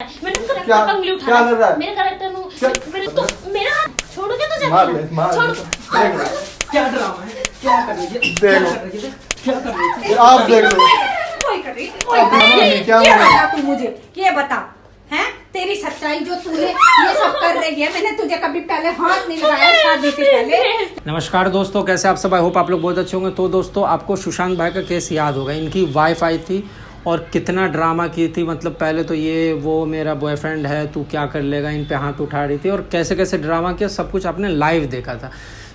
मैंने क्या उंगली उठा क्या कर रहा है? मेरे कैरेक्टर नु मेरा हाथ छोड़ोगे तो जाके मार छोड़। क्या ड्रामा है? क्या कर रही है? देख लो। क्या कर रही थी? आप देख लो। कोई कर रही क्या ये हो रहा है? बता तू मुझे, ये बता हैं तेरी सच्चाई जो तूने ये सब कर रही है। मैंने तुझे कभी पहले हाथ नहीं लगाया शादी से पहले। नमस्कार दोस्तों, कैसे आप सब? आई होप आप लोग बहुत अच्छे होंगे। तो दोस्तों, आपको सुशांत भाई का केस याद होगा। इनकी वाइफ आई थी और कितना ड्रामा की थी। मतलब पहले तो ये वो मेरा बॉयफ्रेंड है, तू क्या कर लेगा, इन पे हाथ उठा रही थी और कैसे कैसे ड्रामा किया, सब कुछ आपने लाइव देखा था।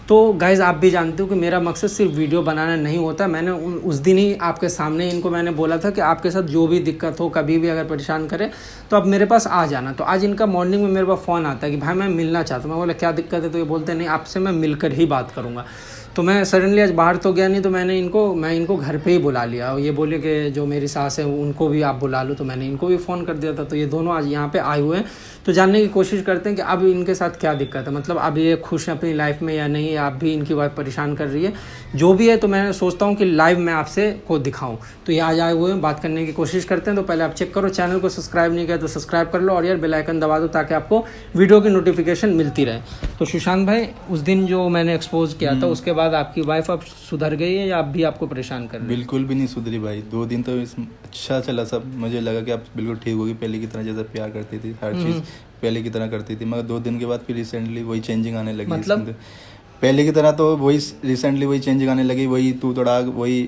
तो गाइज़, आप भी जानते हो कि मेरा मकसद सिर्फ वीडियो बनाना नहीं होता। मैंने उस दिन ही आपके सामने इनको मैंने बोला था कि आपके साथ जो भी दिक्कत हो, कभी भी अगर परेशान करे तो आप मेरे पास आ जाना। तो आज इनका मॉर्निंग में मेरे पास फ़ोन आता है कि भाई मैं मिलना चाहता हूँ। मैं बोला क्या दिक्कत है? तो ये बोलते नहीं, आपसे मैं मिलकर ही बात करूँगा। तो मैं सडनली आज बाहर तो गया नहीं, तो मैं इनको घर पे ही बुला लिया। और ये बोले कि जो मेरी सास है उनको भी आप बुला लो। तो मैंने इनको भी फ़ोन कर दिया था। तो ये दोनों आज यहाँ पे आए हुए हैं। तो जानने की कोशिश करते हैं कि अब इनके साथ क्या दिक्कत है, मतलब अब ये खुश हैं अपनी लाइफ में या नहीं, या अब भी इनकी वाइफ परेशान कर रही है। जो भी है तो मैं सोचता हूँ कि लाइव मैं आपसे को दिखाऊँ। तो ये आज आए हुए हैं, बात करने की कोशिश करते हैं। तो पहले आप चेक करो, चैनल को सब्सक्राइब नहीं किया तो सब्सक्राइब कर लो और यार बेल आइकन दबा दो ताकि आपको वीडियो की नोटिफिकेशन मिलती रहे। तो सुशांत भाई, उस दिन जो मैंने एक्सपोज किया था उसके बाद आपकी वाइफ अब सुधर गई है या अब भी आपको परेशान कर रही है? बिल्कुल भी नहीं सुधरी भाई। 2 दिन तो अच्छा चला सब। मुझे लगा कि आप बिल्कुल ठीक होगी, पहले की तरह जैसा प्यार करती थी, हर चीज़ पहले की तरह करती थी। मगर 2 दिन के बाद फिर रिसेंटली वही चेंजिंग आने लगी। मतलब? पहले की तरह तो वही रिसेंटली वही चेंजिंग आने लगी। वही तू थोड़ा वही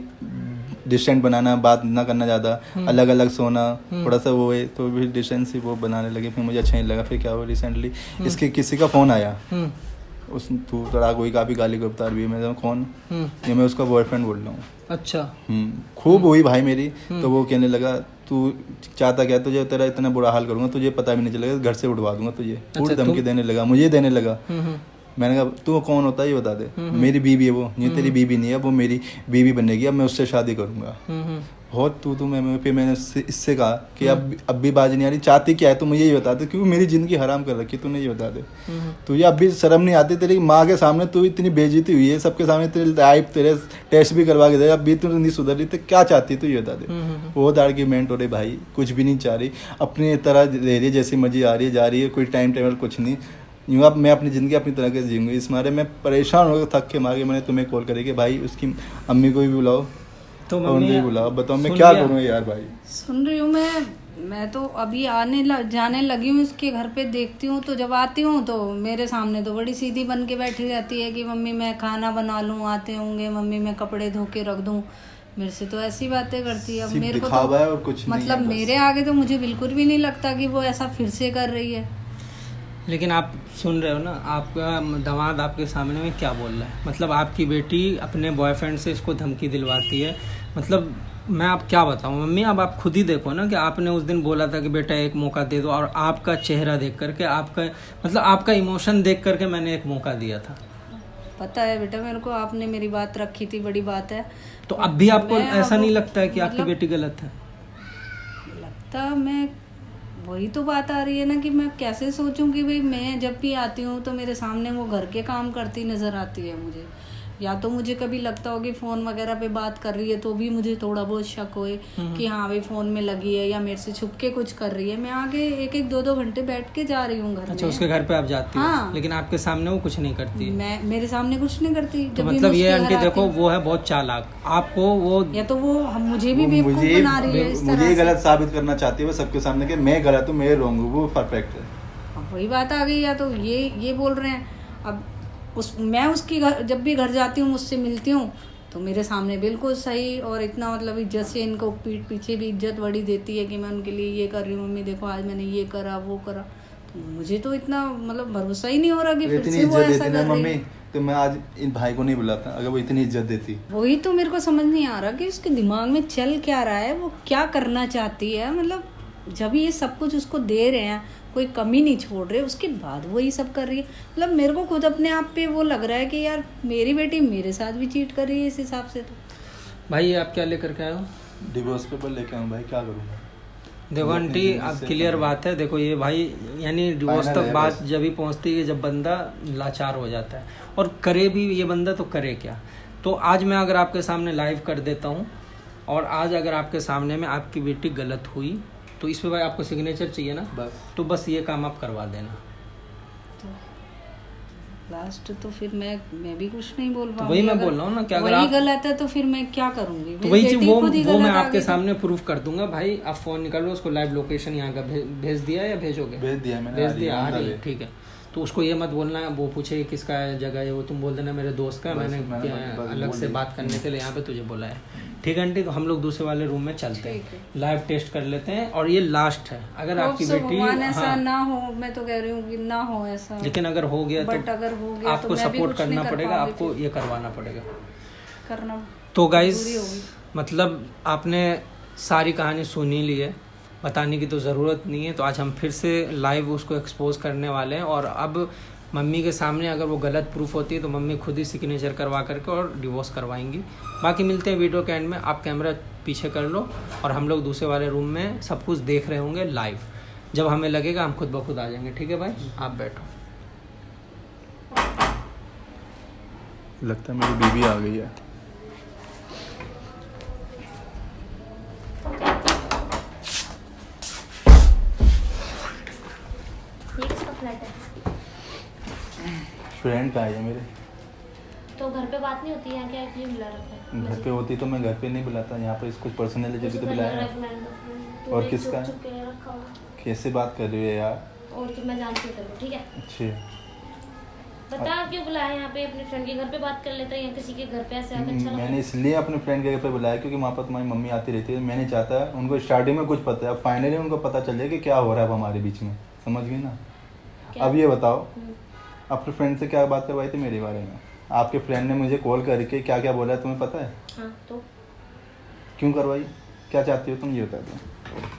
डिस्टेंट बनाना, बात ना करना ज़्यादा, अलग अलग सोना, थोड़ा सा वो है तो फिर डिस्टेंस ही वो बनाने लगे। फिर मुझे अच्छा नहीं लगा। फिर क्या हुआ, रिसेंटली इसके किसी का फ़ोन आया, उस तू थोड़ा कोई काफ़ी गाली गफ्तार भी है। मैं कौन? ये मैं उसका बॉयफ्रेंड बोल रहा हूँ। अच्छा। खूब हुई भाई मेरी। तो वो कहने लगा तू चाहता क्या, तुझे तेरा इतना बुरा हाल करूंगा, तुझे पता भी नहीं चलेगा, घर से उठवा दूंगा तुझे। पूरी धमकी देने लगा, मुझे देने लगा। मैंने कहा तू कौन होता है ये बता दे। मेरी बीवी है वो, ये तेरी बीवी नहीं है, वो मेरी बीवी बनेगी, अब मैं उससे शादी करूंगा। बहुत तू मैं फिर मैंने इससे कहा कि अब भी बाज नहीं आ रही, चाहती क्या है तू मुझे ये बता दे, क्योंकि मेरी जिंदगी हराम कर रखी तूने, ये बता दे। तुझे अब भी शर्म नहीं आती? तेरी माँ के सामने तू इतनी बेइज्जती हुई है, सबके सामने तेरे लाइफ तेरे टेस्ट भी करवा के दे, अब भी तू नहीं सुधर रही, तो क्या चाहती तू ये बता दे। बहुत आर्ग्यूमेंट हो रहे भाई, कुछ भी नहीं चाह रही, अपनी तरह रह रही है, जैसी मर्जी आ रही है जा रही है, कोई टाइम टेबल कुछ नहीं। यूँ अब मैं अपनी ज़िंदगी अपनी तरह से जीऊँगी। इस मारे मैं परेशान हो गया, थक के मार के मैंने तुम्हें कॉल करी कि भाई उसकी अम्मी को भी बुलाओ तो मम्मी बुलाओ। बताओ मैं क्या करूँ यार भाई। सुन रही हूँ मैं तो अभी जाने लगी हूँ इसके घर पे। देखती हूँ तो जब आती हूँ तो मेरे सामने तो बड़ी सीधी बन के बैठी रहती है कि मम्मी मैं खाना बना लूँ, आते होंगे, मम्मी मैं कपड़े धो के रख दूँ। मेरे से तो ऐसी बातें करती है। अब मेरे को तो है और कुछ नहीं मतलब है, मेरे आगे तो मुझे बिल्कुल भी नहीं लगता कि वो ऐसा फिर से कर रही है। लेकिन आप सुन रहे हो ना, आपका दामाद आपके सामने में क्या बोल रहा है। मतलब आपकी बेटी अपने बॉयफ्रेंड से इसको धमकी दिलवाती है। मतलब मैं आप क्या बताऊं मम्मी, अब आप खुद ही देखो ना कि आपने उस दिन बोला था कि बेटा एक मौका दे दो, और आपका चेहरा देख करके, आपका मतलब आपका इमोशन देख करके मैंने एक मौका दिया था। पता है बेटा मेरे को, आपने मेरी बात रखी थी, बड़ी बात है। तो अब भी आपको ऐसा नहीं लगता है कि आपकी बेटी गलत है? लगता मैं वही तो बात आ रही है ना कि मैं कैसे सोचूं कि भाई मैं जब भी आती हूँ तो मेरे सामने वो घर के काम करती नजर आती है मुझे। या तो मुझे कभी लगता हो कि फोन वगैरह पे बात कर रही है तो भी मुझे थोड़ा बहुत शक होए कि हाँ भाई फोन में लगी है या मेरे से छुप के कुछ कर रही है। मैं आगे 1-2 घंटे बैठ के जा रही हूँ घर में। अच्छा, उसके घर पे आप जाती हो? हाँ। लेकिन आपके सामने वो कुछ नहीं करती? मैं मेरे सामने कुछ नहीं करती। तो मतलब ये आंटी देखो, वो है बहुत चालाक। आपको वो या तो वो मुझे भी बेवकूफ बना रही है इस तरह मुझे से। गलत साबित करना चाहती है वो सबके सामने कि मैं गलत हूँ, मैं रॉन्ग हूँ, वो परफेक्ट है। अब वही बात आ गई। या तो ये बोल रहे हैं। अब मैं उसकी जब भी घर जाती हूँ, मुझसे मिलती हूँ तो मेरे सामने बिल्कुल सही और इतना मतलब इज्जत से इनको पीठ पीछे भी इज्जत बड़ी देती है कि मैं उनके लिए ये कर रही हूँ, मम्मी देखो आज मैंने ये करा वो करा। तो मुझे तो इतना मतलब भरोसा ही नहीं हो रहा कि फिर से वो ऐसा कर रही है। तो मैं आज इन भाई को नहीं बुलाता अगर वो इतनी इज्जत देती। वही तो मेरे को समझ नहीं आ रहा कि उसके दिमाग में चल क्या रहा है, वो क्या करना चाहती है। मतलब जब ये सब कुछ उसको दे रहे हैं, कोई कमी नहीं छोड़ रहे, उसके बाद वो ये सब कर रही है। मतलब मेरे को खुद अपने आप पे वो लग रहा है कि यार मेरी बेटी मेरे साथ भी चीट कर रही है इस हिसाब से। तो भाई आप क्या लेकर के आए हो? डिवोर्स पेपर लेके आऊँ भाई, क्या करूँगा। देखो आंटी, अब क्लियर बात है। देखो ये भाई यानी डिवोर्स तक बात जब भी पहुंचती है जब बंदा लाचार हो जाता है, और करे भी ये बंदा तो करे क्या। तो आज मैं अगर आपके सामने लाइव कर देता हूं, और आज अगर आपके सामने में आपकी बेटी गलत हुई तो इस पे भाई आपको सिग्नेचर चाहिए ना, बस तो बस ये काम आप करवा देना। लास्ट तो फिर मैं भी कुछ नहीं बोल तो पाऊंगी। वही मैं अगर बोल रहा हूँ ना कि अगर वही आप गलत है तो फिर मैं क्या करूंगी? तो वही चीज बेटी खुद ही वो मैं गलत आ आपके गई तो- सामने प्रूफ कर दूंगा भाई। आप फोन निकालो, उसको लाइव लोकेशन यहाँ का भेज दिया या भेजोगे? भेज दिया मैंने, भेज आ दिया, आ रही रही है, है, ठीक है। तो उसको ये मत बोलना वो पूछे किसका है जगह है, वो तुम बोल देना मेरे दोस्त का, मैंने बस अलग बोल से दिया। बात करने के लिए यहाँ पे तुझे बोला है। ठीक है आंटी, तो हम लोग दूसरे वाले रूम में चलते हैं, लाइव टेस्ट कर लेते हैं। और ये लास्ट है, अगर होप आपकी सो बेटी भगवान ऐसा हाँ, ना हो, मैं तो कह रही हूँ कि ना हो ऐसा। लेकिन अगर हो गया बट तो अगर हो गया आपको तो मैं भी सपोर्ट कुछ नहीं करना कर पड़ेगा, पाऊंगी आपको फिर। ये करवाना पड़ेगा। करना तो गाइस जरूरी होगी। मतलब आपने सारी कहानी सुन ही ली है, बताने की तो ज़रूरत नहीं है। तो आज हम फिर से लाइव उसको एक्सपोज करने वाले हैं। और अब मम्मी के सामने अगर वो गलत प्रूफ होती है तो मम्मी खुद ही सिग्नेचर करवा करके और डिवोर्स करवाएंगी। बाकी मिलते हैं वीडियो के एंड में। आप कैमरा पीछे कर लो और हम लोग दूसरे वाले रूम में सब कुछ देख रहे होंगे लाइव। जब हमें लगेगा हम खुद ब खुद आ जाएंगे। ठीक है भाई, आप बैठो। लगता है मेरी बीवी आ गई है। ये किसका फ्लैट है? फ्रेंड का है मेरे। तो घर पे बात नहीं होती है क्या? क्यों बुला रखा है? घर पे होती तो मैं घर पे नहीं बुलाता, यहाँ पे कुछ पर्सनल है जब तो बुलाया है। और किसका? चुप के रखा होगा। कैसे बात कर रही है यार? और कि मैं जानती हूँ तेरे को, ठीक है? अच्छे बता क्यों बुलाया यहाँ पे? अपने फ्रेंड के घर पे बात कर लेता है या किसी के घर पे ऐसे आकर अच्छा मैंने इसलिए अपने फ्रेंड के घर पे बुलाया क्योंकि वहाँ पर तुम्हारी मम्मी आती रहती है। मैं नहीं चाहता उनको स्टार्टिंग में कुछ पता है, अब फाइनली उनको पता चल जाए कि क्या हो रहा है अब हमारे बीच में। समझ गई ना? अब ये बताओ, अपने फ्रेंड से क्या बात करवाई थी मेरे बारे में? आपके फ्रेंड ने मुझे कॉल करके क्या क्या बोला है तुम्हें पता है? हाँ तो क्यों करवाई? क्या चाहती हो तुम, ये बता दो।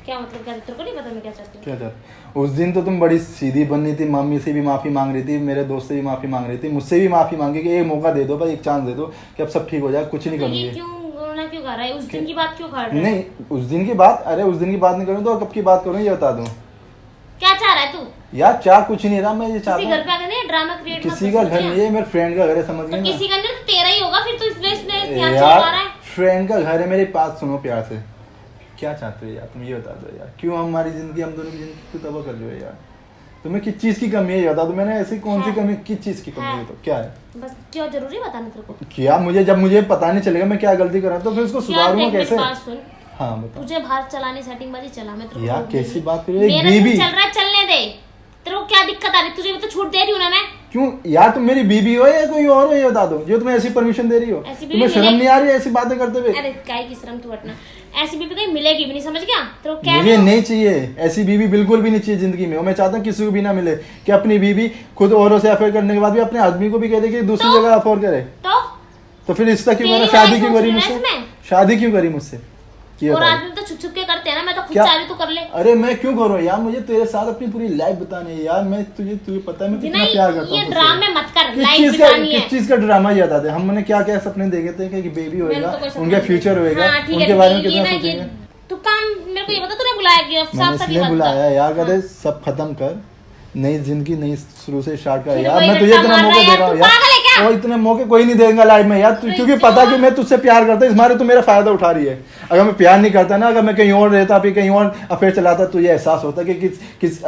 क्या मतलब? क्या तेरे को नहीं पता मैं क्या चाहती हूँ? क्या चाहती? उस दिन तो तुम बड़ी सीधी बननी थी, मम्मी से भी माफ़ी मांग रही थी, मेरे दोस्त से भी माफ़ी मांग रही थी, मुझसे भी माफ़ी मांगी कि एक मौका दे दो भाई, एक चांस दे दो कि अब सब ठीक हो जाए, कुछ नहीं तो ये करूँगी। क्यों रोना क्यों गा रहा है? उस दिन की बात क्यों कर रहा है? नहीं, उस दिन की बात, अरे उस दिन की बात नहीं करूँ तो कब की बात करूँ ये बता दूँ। क्या चाह रहा है तू? यार चाह कुछ नहीं रहा, मैं ये किसी चाहता घर हूँ। पे आकर नहीं ड्रामा क्रिएट मत किसी कर, का घर समझ नहीं गया? है, मेरे फ्रेंड का घर है, समझ तो गए ना? किसी का नहीं तो तेरा ही होगा फिर, तो इसलिए ध्यान से लगा रहा है। फ्रेंड का घर है, मेरी बात सुनो प्यार से। क्या चाहते हो यार तुम, ये बता दो यार। क्यों हमारी जिंदगी, हम दोनों की जिंदगी क्यों तबाह कर रहे हो यार? तुम्हें किस चीज की कमी है ये बता दो। मैंने ऐसी कौन सी कमी, किस चीज की कमी है? तो क्या है? बस क्यों जरूरी बताना तेरे को? क्या मुझे, जब मुझे पता नहीं चलेगा मैं क्या गलती कर रहा हूं, तो फिर उसको यार सुधारूंगा देख, मेरी कैसे? बात सुन। हाँ बताओ। तुझे बाहर चलाने सेटिंग बाजी चला, मैं तेरे को यार रोक कैसी दूंगी। बात कर रही हो? एक मेरा जो बीबी। चल रहा है चलने दे। तेरे को क्या दिक्कत आ रही? तुझे भी तो छूट दे रही हूँ ना मैं। क्यों यार, तुम मेरी बीबी हो या कोई और हो ये बता दो, जो तुम्हें ऐसी परमिशन दे रही हो। ऐसी बीबी तुम्हें शर्म मिले- नहीं आ रही है ऐसी बातें करते हुए? अरे काय की शर्म तू हटना। ऐसी बीबी कहीं मिलेगी भी नहीं, समझ गया? तेरे को क्या मुझे नहीं चाहिए ऐसी बीबी, बिल्कुल भी नहीं चाहिए जिंदगी में। और मैं चाहता हूँ किसी को भी ना मिले कि अपनी बीबी खुद औरों से अफेयर करने के बाद भी अपने आदमी को भी कह दे कि दूसरी जगह अफोर्ड करे। तो फिर रिश्ता क्यों तेरी करा? शादी वाइफ क्यों सोच करी रही है मुझसे? इसमें? शादी क्यों करी मुझसे? ये और बताओ। आदमी तो छुप छुप के करते हैं ना, मैं तो खुद क्या? चाह रही, तू कर ले। अरे मैं क्यों करूँ यार, मुझे तेरे साथ अपनी पूरी लाइफ बतानी है यार। मैं तुझे पता है मैं कितना नहीं, प्यार करता हूँ ये तुझसे। ड्रामे मत कर, किस लाइफ चीज का, बितानी है। किस चीज का ड्रामा ये बताते हैं? हमने क्या क्या सपने देखे थे कि बेबी मैंने होएगा, तो कोई सपना उनका नहीं फ्यूचर देखा। होएगा, हाँ, ठीक है, उनके बारे में ये कितना ना ये- सोचेंगे। तू काम मेरे को ये बता, तूने बुलाया क्यों? मैंने साफ साफ ये इसलिए बात बुलाया बता। यार, कहते सब खत्म कर, नई जिंदगी नई शुरू से स्टार्ट कर फिर यार। वही मैं तुझे रट्टा इतना मार मौका रहा है दे रहा हूँ यार, तू पागल है क्या? यार। और इतने मौके कोई नहीं देगा लाइफ में यार क्योंकि पता कि मैं तुझसे प्यार करता हूँ, इस मारे तू मेरा फायदा उठा रही है। अगर मैं प्यार नहीं करता ना, अगर मैं कहीं और रहता, फिर कहीं और अफेयर चलाता, तुझे एहसास होता कि किस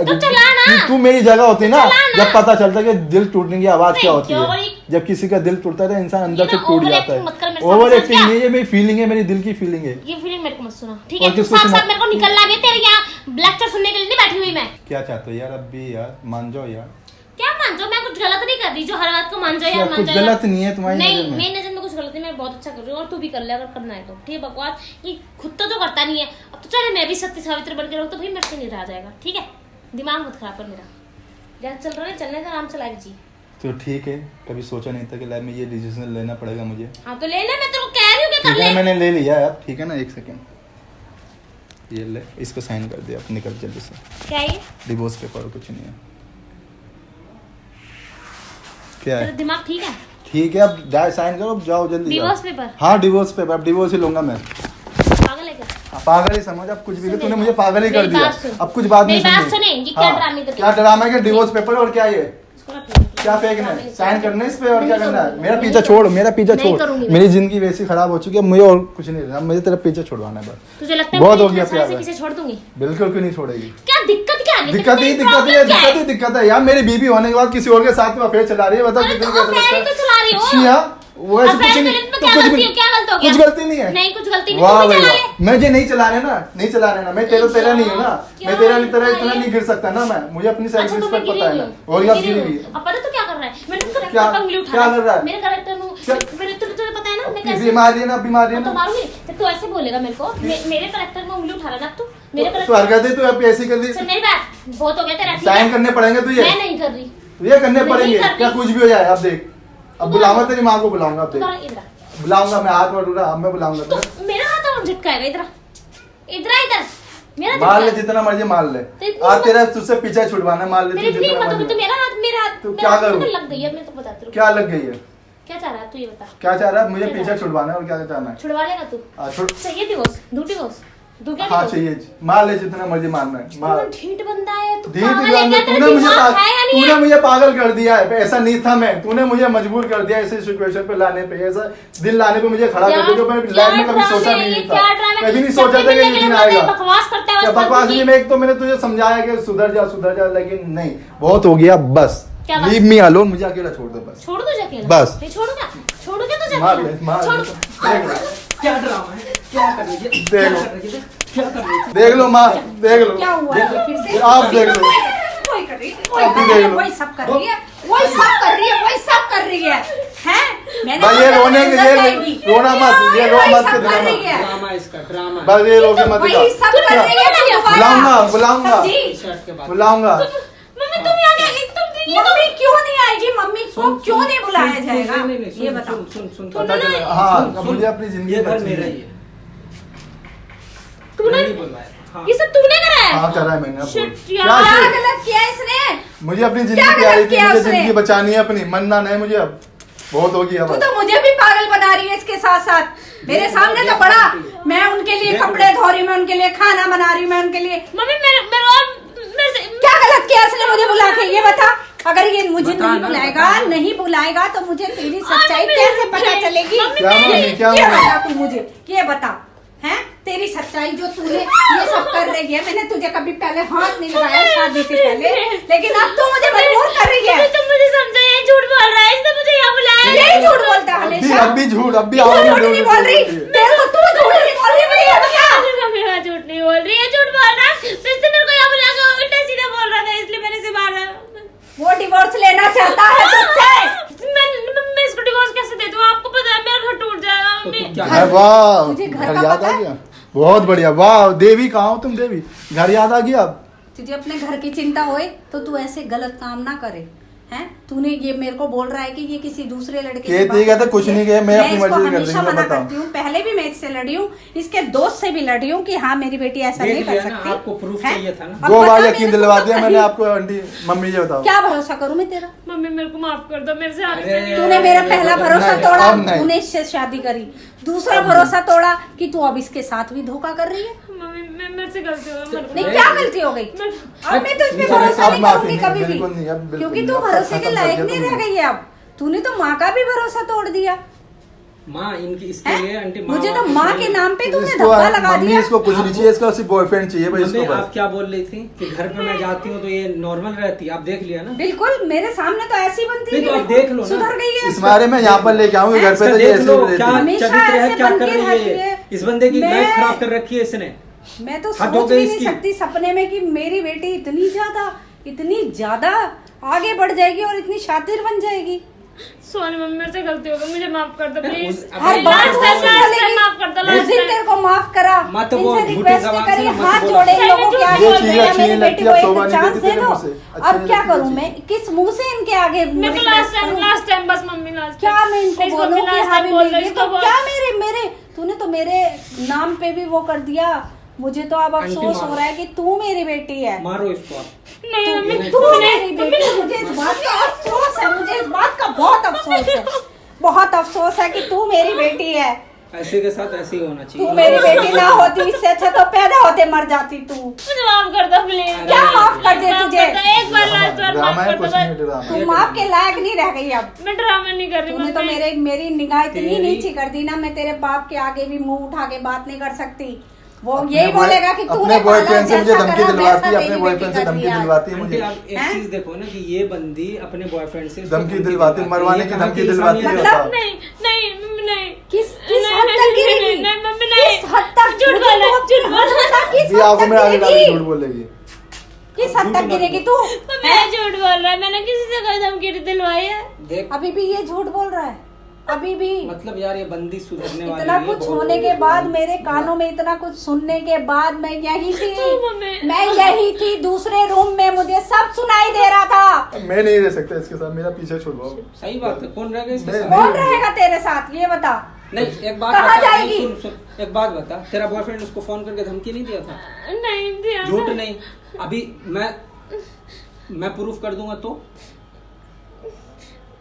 तू मेरी जगह होती ना, जब पता चलता कि दिल टूटने की आवाज क्या होती है। जब किसी का दिल टूटता है तो इंसान अंदर से टूट जाता है। ओवर एक्टिंग नहीं है, मेरी फीलिंग है, मेरी दिल की फीलिंग है। ये फीलिंग मेरे को मत सुना, ठीक और है? तू किसको साफ सुना? साफ मेरे को निकलना भी है, तेरे यहाँ लेक्चर सुनने के लिए नहीं बैठी हुई मैं। क्या चाहते हो यार? अब भी यार मान जाओ यार। क्या मान जाओ? मैं कुछ गलत नहीं कर रही जो हर बात को मान जाओ यार, मान कुछ जाओ यार। गलत नहीं है तुम्हारी नहीं, नजर में। मेरी नजर में कुछ गलत नहीं, मैं बहुत अच्छा कर रही हूँ और तू भी कर ले अगर करना है तो। ठीक है? बकवास ये खुद तो करता नहीं है। अब तो चले मैं भी सत्य सावित्री बन के रहूँ तो भाई मेरे से नहीं रहा जाएगा, ठीक है? दिमाग मत खराब कर मेरा। जैसे चल रहा है चलने का, आराम चलाएगी जी। तो ठीक है, कभी सोचा नहीं था कि लाइफ में ये डिसीजन लेना पड़ेगा मुझे। हाँ तो ले ले, मैं तेरे को कह रही हूँ कि कर ठीक है, ले। मैंने ले लिया है अब। ठीक है ना, एक सेकंड ये ले, इस पे साइन कर दे, अब निकल जल्दी से। क्या ये? डिवोर्स पेपर, कुछ नहीं है। क्या तेरा है? दिमाग ठीक है? ठीक है, अब साइन करो, अब जाओ जल्दी। डिवोर्स जाओ। पेपर? हाँ डिवोर्स पेपर, अब डिवोर्स ही लूंगा मैं। पागल है क्या? हाँ, पागल ही समझ, अब कुछ भी सुन तूने मेरी मुझे पागल ही कर मेरी दिया। बात सुन। अब कुछ बात नहीं मेरी बात सुननी। सुने, ये क्या ड्रामे करती क्या ड्रामा है? डिवोर्स पेपर और क्या ये? इसको रख ले। क्या फेंकना है? साइन करना है इस पे और क्या करना है? मेरा पीछा छोड़, मेरा पीछा नहीं छोड़। करूंगी। मेरी जिंदगी वैसी खराब हो चुकी है, मुझे और कुछ नहीं रहना, मुझे तेरा पीछा छुड़वाना है बस। तुझे लगता है बहुत मैं हो गया इतना साल प्यार। से पीछे छोड़ दूंगी? बिल्कुल क्यों नहीं छोड़ेगी? क्या दिक्कत क्या है? दिक्कत ही यार। मेरी बीबी होने के बाद किसी और के साथ में अफेयर चला रही है, बता अरे कितनी तो अफेयर ही तो चला रही हो। अच्छी है वो, ऐसे कुछ अफेयर नहीं, में तो क्या कुछ गलती भी है? क्या गलत हो गया? कुछ गलती नहीं है। नहीं कुछ गलती नहीं, वाह तू भी भाई चला वाह। मुझे नहीं चलाने ना, नहीं चलाने ना, मैं तेरा नहीं हूँ ना, क्या मैं तेरा इतना है? नहीं गिर सकता ना, मैं मुझे अपनी सेल्फ अच्छा तो मैं रिस्पेक्ट गिरी पता है नहीं ना। हूँ। और मैं क्या गिरी गिरी नहीं हुई हूँ। अब पता तो क्या कर रहा है? मैंने तो क्या- करेक्टर पर उंगली उठा क्या कर रहा है? मेरे करेक्टर में तुझे पता है ना मैं कैसे बीमारी है ना, बीमारी है तो ना। मारूंगी तो तू ऐसे बोलेगा मेरे को मेरे करेक्टर में उंगली उठा रहा ना तू मेरे तो करेक्टर हरकतें तो अब ऐसी कर दी, सुन मेरी बात बहुत हो गया तेरा ठीक साइन है? करने पड़ेंगे तुझे, मैं नहीं कर रही ये करने नहीं पड़ेंगे, करती। क्या कुछ भी हो जाए। अब देख, अब बुलाऊंगा तेरी माँ को, बुलाऊंगा अब तू देख, कर इधर बुलाऊंगा मैं, हाथ बढ़ रहा, अब मैं बुलाऊंगा तो तुझे। मेरा हाथ और झटकाएगा इधर इधर मेरा मार ले झटका। जितना मर्जी मार ले, तो इतनी आज तेरा तुझसे पीछा छुड़वाना है, मार ले मेरी तू इतनी जितना हिम्मत होगी मर्जी। तो मेरा हाथ तो क्या करूं? लग गई है मैं तो बताती हूँ क्या लग गई है? क्या चाह रहा है तू ये बता क्या चाह रहा है? मुझे क्या पीछा चाह रहा छुड़वाना है और क्या चाहना है? छुड़वा लेगा तू चाहिए डिवोर्स दू डिवोर्स दू क्या हाँ डिवोर्स चाहिए, मार ले जितना मर्जी मारना है, मार। तू ढीठ बंदा है तू धीरे पागल है धीरे क्या? तेरा तूने मुझे दिमाग है या नहीं तूने है? मुझे पागल कर दिया है, ऐसा नहीं था मैं, तूने मुझे मजबूर कर दिया ऐसे सिचुएशन पे लाने पे, ऐसा दिन लाने पे मुझे खड़ा कर दिया जो मैं लाइफ में कभी सोचा भी नहीं था, कभी नहीं सोचा था कि ये दिन आएगा। बकवास करता है क्या बकवास नहीं, मैं एक तो मैंने तुझे समझाया कि सुधर जा, लेकिन नहीं, बहुत हो गया बस, क्या बस? लीव मी अलोन, मुझे अकेला छोड़ दो बस। छोड़ दो अकेला बस। नहीं छोड़ूंगा तुझे मार ले, अकेला मार छोड़ ले, देख लो, क्या ड्रामा है? क्या कर रही है? देख लो, क्या कर रही है? देख लो माँ, देख लो, क्या हुआ है फिर से? आप देख लो, वही कर रही है, वही आप भी कर रही देख है, लो। वही सब कर रही है, वही सब कर रही है, वही सब कर रही है, हैं? मैंने भाई ये बोला रोने के अंदर लिए जाएगी। रोना मत, ये रो वही मत सब के कर रही दिखाना, है। ड्रामा इसका ड्रामा है। बस ये रोके मत वही दिखा। सब कर रही है ना दोबारा। बुलाऊंगा समझी? शर्ट के बाद बुलाऊंगा। मम्मी तुम यहाँ क्या मम्मी क्यों नहीं आएगी? मम्मी को सुन, क्यों सुन, नहीं बुलाया सुन, जाएगा? सुन, नहीं, नहीं, सुन, ये बताओ। सुन पता चला, हाँ, अब मुझे अपनी जिंदगी ये घर बचनी मेरा है। ही है। तूने मैंने बुलवाया। हाँ। ये सब तूने करा है हाँ करा है मैंने, अब बोल। Shit, क्या यार। क्या shit? गलत किया इसने? मुझे अपनी क्या जिंदगी गलत प्यारी थी, किया मुझे उसने? जिंदगी बचानी है अपनी, मरना नहीं मुझे अब, बहुत हो गया तू बस। तो मुझे भी पागल बना रही है इसके साथ साथ। मेरे सामने तो बड़ा, मैं उनके लिए कपड़े धो रही हूँ, मैं उनके लिए खाना बना रही हूँ, मैं उनके लिए मम्मी मेरे से क्या गलत किया इसने मुझे बुला के? ये बता। अगर ये मुझे बता नहीं ना, बुलाएगा, बता ना। नहीं बुलाएगा तो मुझे तेरी सच्चाई कैसे पता चलेगी? क्या मम्मी, क्या ये मम्मी? बता तू मुझे, ये बता, हैं? तेरी सच्चाई जो तूने ये सब कर रही है, मैंने तुझे कभी पहले हाथ नहीं लगाया शादी से पहले, लेकिन अब तू मुझे मजबूर कर रही है। तुम मुझे समझो ये झूठ बोल रहा है इसने मुझे यहाँ बुलाया यही झूठ बोलता है हमेशा। अब भी झूठ, अब भी तू आवाज झूठ नहीं बोल रही, तेरे को तू झूठ नहीं बोल रही, मुझे ये बता। मैं झूठ नहीं बोल रही है झूठ बोल रहा है इसने मेरे को यहाँ बुला के उल्टा सीधा बोल रहा था इसलिए मैंने इसे मारा वो डिवोर्स लेना चाहता है तुझसे। मैं इसको डिवोर्स कैसे दे दूँ आपको पता है मेरा घर टूट जाएगा तो मम्मी तुम क्या है, वाह, तुझे घर घर का याद पता आ है? गया, बहुत बढ़िया, वाह देवी, कहाँ हो तुम देवी, घर याद आ गया अब। तुझे अपने घर की चिंता होए तो तू ऐसे गलत काम ना करे, हैं? तूने ये मेरे को बोल रहा है कि ये किसी दूसरे लड़के से कहती बात है तो कुछ नहीं कहे, मैं अपनी इसको मर्जी कर हमेशा रही हूँ, मना बताओ। करती हूँ, पहले भी मैं इससे लड़ी हूँ, इसके दोस्त से भी लड़ी हूँ कि हाँ मेरी बेटी ऐसा देख नहीं कर लिया ना, सकती। आपको proof हैं? चाहिए था ना। अब 2 बता बार मेरे यकीन को दिलवा तो दिया मैंने कहीं- आपको, आंटी मम्मी ये बताओ। क्या भरोसा करूँ मैं तेरा? मम्मी मेरे को माफ कर दो मेरे से आगे अरे, तूने मेरा पहला भरोसा नहीं, तोड़ा, अब नहीं। तूने इससे शादी करी, दूसरा भरोसा तोड़ा कि तू अब इसके साथ भी धोखा कर रही है। मम्मी मेरे से गलती हो गई नहीं क्या गलती हो गई? अब मैं तुझ पे मुझे भरोसा अब नहीं माफी करूंगी नहीं, कभी भी, बिल्कुल नहीं, अब बिल्कुल क्योंकि नहीं, तू अब भरोसे खत्म के कर लायक दिया नहीं तुमने। रह गई है। अब तूने तो माँ का भी भरोसा तोड़ दिया माँ इनकी इसके है? लिए आंटी माँ मुझे तो वापस माँ नहीं- के नाम पे तूने इसको धब्बा लगा मम्मी दिया। इसको कुछ नहीं चाहिए, इसका सिर्फ बॉयफ्रेंड चाहिए भाई, मम्मी इसको आप बस। क्या बोल रही थी कि घर पे मैं जाती हूँ तो ये नॉर्मल रहती है, आप देख लिया ना। बिल्कुल मेरे सामने तो ऐसी बनती है नहीं, तो कि आप देख लो ना। सुधर गई है। इस बारे में यहाँ पर लेके आऊंगी घर पे इसका तो ये देख ऐसे लो ही क्या रहती है। हमेशा चरित्र है, ऐसे क्या बन कर के रही रहती है है। इस बंदे की मैं- लाइफ खराब कर रखी है इसने। मैं तो हद हो सोच गई भी नहीं इसकी। सकती सपने में कि मेरी बेटी इतनी ज्यादा आगे बढ़ जाएगी और इतनी शातिर बन जाएगी। सॉरी मम्मी मेरे से गलती हो गई मुझे माफ कर दो प्लीज अब हर ये बात लास्ट को टाइम ऐसे लास्ट बोलेगी। टाइम माफ कर दो उस लास्ट दिन टाइम तेरे को माफ करा, मत वो इनसे झूठी रिक्वेस्ट जबान से करी, मत हाथ बोलो। जोड़े इन लोगों के आगे, ये चीजें भैया अच्छी मेरी नहीं बेटी लगती, अब को शोभा एक नहीं चांस देती दे तेरे दो। मुंह से, अच्छी अब नहीं क्या लगती करूं ये मैं? किस मुंह से इनके आगे मेरे को request लास्ट टाइम करूं? बस मम्मी लास्ट क्या मैं इनको प्लीज बोलूं मम्मी कि लास्ट हाँ टाइम भी बोल दो मेरी इसको तो बोल क्या मेरे तूने तो मेरे नाम पे भी वो कर दिया। मुझे तो अब आंटी अफसोस मारो। हो रहा है कि तू मेरी बेटी है। मारो इसको आप। नहीं मम्मी तू मेरी बेटी है। मुझे इस बात का अफसोस है, मुझे इस बात का बहुत अफसोस है, बहुत अफसोस है कि तू मेरी बेटी है। ऐसे के साथ ऐसे ही होना तू चाहिए। मेरी बेटी ना होती, इससे अच्छा तो पैदा होते मर जाती तू। मुझे माफ कर दो प्लीज क्या माफ कर दे तुझे? एक बार लास्ट बार ड्रामा ड्रामा है, कुछ नहीं ड्रामा। तुम माफ के लायक नहीं रह गई अब। मैं ड्रामा नहीं कर रही तूने तो मम्मी। मेरी निगाह इतनी नीची कर दी ना, मैं तेरे बाप के आगे भी मुंह उठा के बात नहीं कर सकती। वो यही बोलेगा कि तूने अपने बॉयफ्रेंड से मुझे जैसा धमकी करा, दिलवाती है, वैसा अपने तेरी बॉयफ्रेंड से बेटी धमकी कर दिया। दिलवाती है आंटी मुझे। आप एक हैं? चीज देखो ना कि ये बंदी अपने बॉयफ्रेंड से इसको धमकी दिलवाती है, मरवाने की ये कहाँ धमकी की दिलवाती है। इंसानियत है? बताओ। नहीं नहीं मम्मी नहीं। किस नहीं, हद तक नहीं, गिरेगी? नहीं मम्मी नहीं। किस हद तक? झूठ मुझे बोल रहा है, तो झूठ बोल रहा है। किस ये हद आंखों तक में आगे डाल के गिरेगी? झूठ बोलेगी। किस हद तक गिरेगी तू? मम्मी ये झूठ बोल रहा है, मैंने किसी से कोई धमकी नहीं दिलवाई है। देख अभी भी ये झूठ बोल रहा है, अभी भी। मतलब यार ये बंदी सुधरने वाली इतना है, कुछ बहुत होने के बहुत बाद, बहुत। मेरे कानों में इतना कुछ सुनने के बाद मैं यही थी, मम्मी। मैं यही थी दूसरे रूम में, मुझे सब सुनाई दे रहा था। मैं नहीं रह सकता इसके साथ, मेरा पीछे छुड़वाओ। सही बात है, कौन रह गया इसके मैं- साथ? कौन रहेगा तेरे साथ ये बता। नहीं एक बात कहाँ बता, जाएगी? सुन सुन एक बात बता, तेरा बॉयफ्रेंड उसको फोन करके धमकी नहीं दिया था? नहीं दिया था। झूठ नहीं। अभी मैं प्रूफ कर दूंगा तो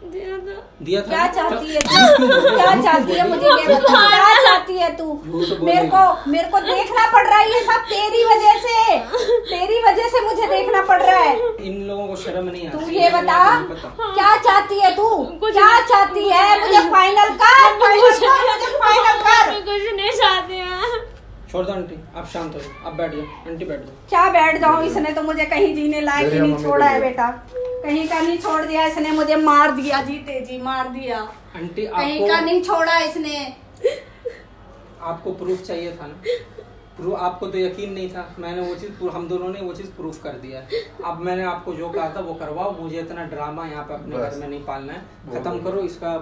दिया था। दिया था क्या ना? चाहती है झूठ क्यों तू? बोल रही क्या है? चाहती है मुझे ये झूठ बता, बोल रही क्या है। चाहती है तू? झूठ बोल मेरे रही को देखना पड़ रहा है ये सब तेरी वजह से, तेरी वजह से मुझे देखना पड़ रहा है। इन लोगों को शर्म नहीं आती। तू ये बता, पता। क्या चाहती है तू? कुछ क्या चाहती है? मुझे फाइनल कर, फाइनल कर, मुझे फाइनल कर। मैं कुछ नहीं चाहती हूँ। छोड़ दो आंटी, आप शांत हो जाओ, आप बैठ जाओ आंटी, बैठ जाओ। क्या बैठ जाऊं, इसने तो मुझे कहीं जीने लायक ही मेरी नहीं मम्मी छोड़ा है को बेटा, कहीं का नहीं छोड़ दिया इसने, मुझे मार दिया, जीते जी मार दिया, आंटी कहीं का नहीं छोड़ा इसने। आपको प्रूफ चाहिए था ना? प्रूफ आपको तो यकीन नहीं था, मैंने वो चीज, हम दोनों ने वो चीज प्रूफ कर दिया है। अब मैंने आपको जो कहा था वो करवाओ, मुझे इतना ड्रामा यहाँ पे अपने बस। घर में नहीं पालना है, वो खत्म करो इसका,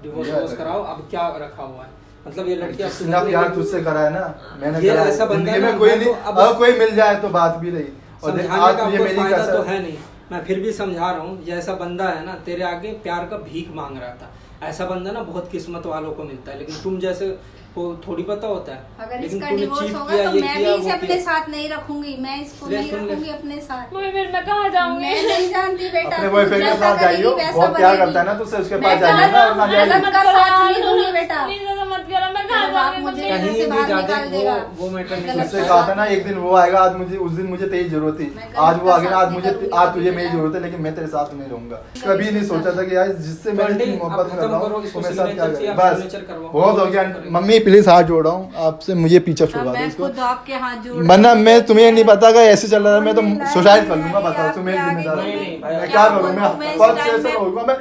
डिवोर्स ये डिवोर्स कराओ। अब क्या रखा हुआ है, मतलब ये लड़की अब जितना प्यार तुझसे करा है ना मैंने, ये करा है। ऐसा बंदा जिंदगी है में ना, कोई मैं नहीं, तो अब- अगर कोई मिल जाए तो बात भी रही। और देख, समझाने आज का तुझे कोई मेरी फायदा तो कसम है नहीं, मैं फिर भी समझा रहा हूँ। जैसा बंदा है ना तेरे आगे प्यार का भीख मांग रहा था, ऐसा बंदा ना बहुत किस्मत वालों को मिलता है, लेकिन तुम जैसे को थोड़ी पता होता है। अगर लेकिन इसका तूने डिवोर्स cheat होगा किया, तो ये मैं भी किया, इसे वो अपने किया। साथ नहीं रखूंगी, मैं इसको ले, नहीं सुन ले। रखूंगी अपने साथ। मम्मी फिर मैं कहाँ जाऊंगी? मैं नहीं जानती बेटा, अपने तू बॉयफ्रेंड के जैसा साथ करेगी जाइयो, वैसा बहुत प्यार बनेगी। करता है ना तुझसे, उसके मैं पास कहाँ जाइए ना, जाऊँ? ना मैं जाइए। उनका साथ नहीं दूंगी बेटा। प्लीज ऐसा मत करो, मैं कहाँ तेरे बाप जाऊंगी? मुझे मम्मी? घर कहीं से भी बाहर जाते निकाल देगा। वो मैटर नहीं गलत उससे करता। कहा था ना एक दिन वो आएगा, आज मुझे उस दिन मुझे तेरी जरूरत थी, मैं गलत आज वो का आ गया ना, आज साथ मुझे निकालूंगी आज तुझे कभी मेरी बेटा। जरूरत है, लेकिन मैं तेरे साथ नहीं रहूंगा। कभी नहीं सोचा था कि यार जिससे तो मैंने आंटी, इतनी मोहब्बत आप में खत्म रहा करो, हूँ इसको वो मेरे साथ क्या signature करे। चाहिए, बस signature करवाओ। बहुत हो गया मम्मी, प्लीज हाथ जोड़ रहा हूँ आपसे, मुझे पीछे छुड़वा दो मैं इसको, खुद आपके हाथ जोड़ वरना मैं तुम्हें नहीं पता कि ऐसे चल रहा है, मैं तो नहीं, सुसाइड कर नहीं, लूंगा। बताओ आपके तुम्हें आगे जिम्मेदार नहीं, नहीं, भाई, मैं क्या क्या करूँ, बोलूं, मैं मैं इस बहुत टाइम स्ट्रेस में- होगा। मैं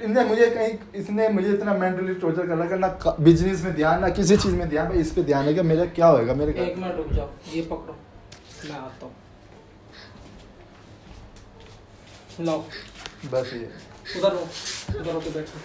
इसने मुझे कहीं, इसने मुझे इतना मेंटली टॉर्चर कर रखा, ना बिजनेस में ध्यान, ना किसी चीज में ध्यान, इस पे ध्यान है कि मेरा क्या होएगा मेरे एक घर। मिनट रुक जाओ, ये पकड़ो, मैं आता हूँ। लो बस ये उधर होके बैठो।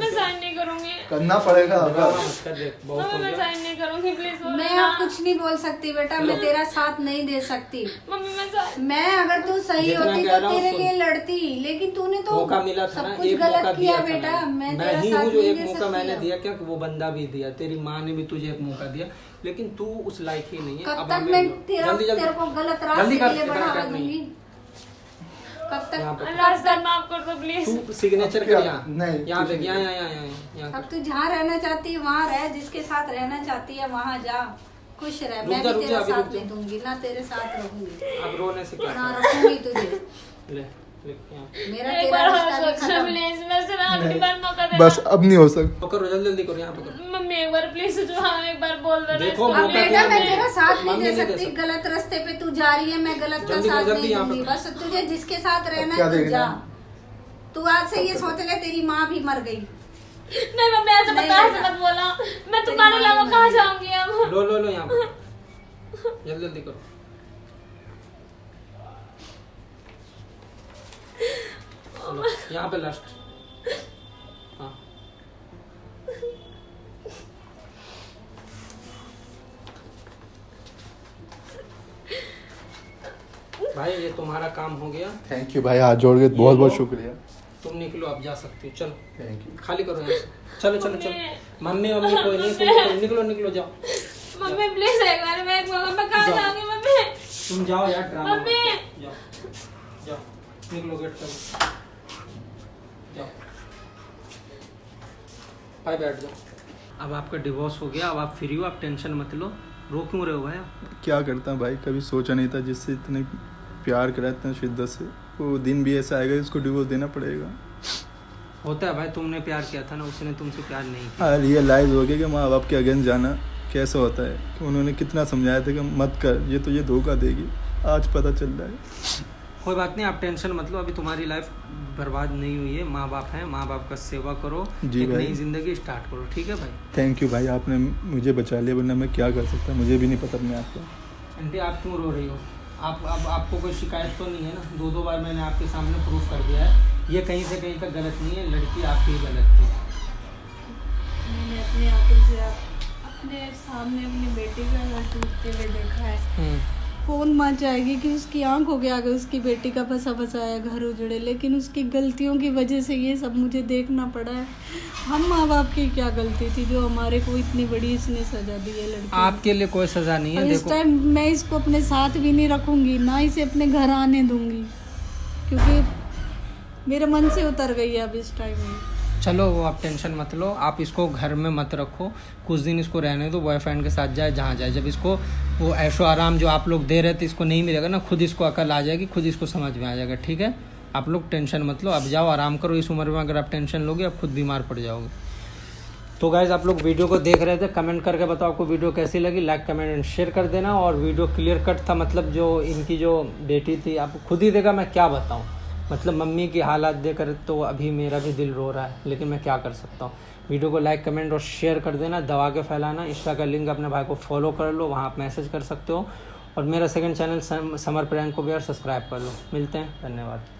मैं साइन नहीं करूंगी। करना पड़ेगा। ड्रामा मत कर, देख बहुत मम्मी हो मैं गया। साइन नहीं करूंगी, प्लीज मैं अब कुछ नहीं बोल सकती बेटा, मैं तेरा साथ नहीं दे सकती। मम्मी मैं साइन। मैं अगर तू सही जितना होती कह तो रहा हूँ तेरे सुन। लिए लड़ती, लेकिन तूने तो मौका मिला था ना, सब कुछ एक मौका गलत दिया किया था बेटा। मैं मैं तेरा ही साथ हूँ जो नहीं एक दे मौका सकती मैंने अब। दिया, क्या वो बंदा भी दिया, तेरी माँ ने भी तुझे एक मौका दिया, लेकिन तू उस लायक ही नहीं है। कब अब तक हमें मैं तेरे जल्दी को गलत जल्दी रास्ते कर, के लिए इतना बढ़ावा कर नहीं। दूंगी? कब यहाँ तक? पे रास्ता माफ कर दो प्लीज। तू सिग्नेचर अब क्या? कर यहाँ, नहीं, यहाँ कुछ पे नहीं। यहाँ अब तू जहाँ रहना चाहती है वहाँ रह, जिसके साथ रहना चाहती है वहाँ जा, खुश रह। मैं रुक भी जा, तेरा अभी साथ रुक जा। नहीं दूंगी, ना तेरे साथ रहूंगी, अब रोने से क्या ना फायदा? रखूंगी तुझे। ले यहाँ मेरा एक तेरा बार रिश्ता भी सोचो खत्म। प्लीज, मैं सिर्फ आखिरी नहीं, बार मौका देना। बस अब नहीं हो सकता। पकड़ो, जल्दी जल्दी करो, यहाँ पकड़ो। मम्मी एक बार प्लीज जो हाँ एक बार बोल देना देखो, इसको। अब मौका बेटा दिया मैं मैंने। तेरा साथ नहीं मम्मी दे नहीं दे सकती, सकती। गलत रास्ते पे तू जा रही है, मैं गलत का जल्दी साथ जल्दी नहीं यहाँ दूंगी। पकड़। बस तुझे जिसके साथ रहना क्या है तू देखना? जा। तू आज से ये सोच ले तेरी माँ भी मर गई। नहीं मम्मी ऐसे नहीं, बता, ऐसे बेटा। मत बोला। मैं तेरी तुम्हारे माँ अलावा भी कहाँ मर गई। जाऊंगी अब? लो यहाँ पे जल्दी जल्दी करो। लो, यहाँ पे लास्ट। हाँ भाई ये तुम्हारा काम हो गया, थैंक यू भाई, हाथ जोड़ के बहुत बहुत शुक्रिया। तुम निकलो, अब जा सकती हो, चलो थैंक यू। खाली करो यहाँ से, चलो चलो चलो। मम्मी कोई नहीं, तुम निकलो निकलो, जाओ मम्मी प्लीज एक बार मैं कहाँ जाओ। जाऊंगी मम्मी? तुम जाओ यार, ड्रामा मत मम्मी। करो। जाओ जाओ, निकलो, गेट करो, जाओ भाई, बैठ जाओ। अब आपका डिवोर्स हो गया, अब आप फ्री हो, आप टेंशन मत लो। रो क्यों रहे हो भाई आप? क्या करता हूँ भाई, कभी सोचा नहीं था जिससे इतने प्यार करा इतना शिद्दत से, वो दिन भी ऐसा आएगा उसको डिवोर्स देना पड़ेगा। होता है भाई, तुमने प्यार किया था ना, उसने तुमसे प्यार नहीं किया। हाँ, रियलाइज हो गया कि माँ बाप के अगेंस्ट जाना कैसा होता है, कि उन्होंने कितना समझाया था कि मत कर, ये तो ये धोखा देगी, आज पता चल रहा है। कोई बात नहीं, आप टेंशन मत लो, अभी तुम्हारी लाइफ बर्बाद नहीं हुई है, माँ बाप हैं, माँ बाप का सेवा करो, जी एक भाई। नई जिंदगी स्टार्ट करो, ठीक है भाई। थैंक यू भाई, आपने मुझे बचा लिया, वरना मैं क्या कर सकता, मुझे भी नहीं पता अपने आप को। आंटी आप क्यों रो रही हो? आपको कोई शिकायत तो नहीं है ना? 2 बार मैंने आपके सामने प्रूफ कर दिया है, ये कहीं से कहीं तक गलत नहीं है, लड़की आपकी गलत थी। मैंने अपनी आंखों से अपने सामने अपनी बेटी का घर टूटते हुए देखा है। कौन माँ चाहेगी कि उसकी आंखों के आगे उसकी बेटी का बसा बसाया घर उजड़े, लेकिन उसकी गलतियों की वजह से ये सब मुझे देखना पड़ा है। हम माँ बाप की क्या गलती थी जो हमारे को इतनी बड़ी इसने सजा दी है लड़की। आपके लिए कोई सजा नहीं है। और इस टाइम मैं इसको अपने साथ भी नहीं रखूंगी, ना इसे अपने घर आने दूंगी, क्योंकि मेरे मन से उतर गई है अब इस टाइम में। चलो वो आप टेंशन मत लो, आप इसको घर में मत रखो, कुछ दिन इसको रहने दो, बॉयफ्रेंड के साथ जाए जहाँ जाए। जब इसको वो ऐशो आराम जो आप लोग दे रहे थे इसको नहीं मिलेगा ना, खुद इसको अकल आ जाएगी, खुद इसको समझ में आ जाएगा, ठीक है? आप लोग टेंशन मत लो, अब जाओ आराम करो। इस उम्र में अगर आप टेंशन लोगे आप खुद बीमार पड़ जाओगे। तो गाइज आप लोग वीडियो को देख रहे थे, कमेंट करके बताओ आपको वीडियो कैसी लगी, लाइक कमेंट एंड शेयर कर देना। और वीडियो क्लियर कट था, मतलब जो इनकी जो बेटी थी, आप खुद ही देखा, मैं क्या बताऊँ, मतलब मम्मी की हालात देखकर तो अभी मेरा भी दिल रो रहा है, लेकिन मैं क्या कर सकता हूँ। वीडियो को लाइक कमेंट और शेयर कर देना, दबा के फैलाना। इंस्टा का लिंक अपने भाई को फॉलो कर लो, वहाँ आप मैसेज कर सकते हो। और मेरा सेकंड चैनल समर प्रैंक को भी यार सब्सक्राइब कर लो। मिलते हैं, धन्यवाद।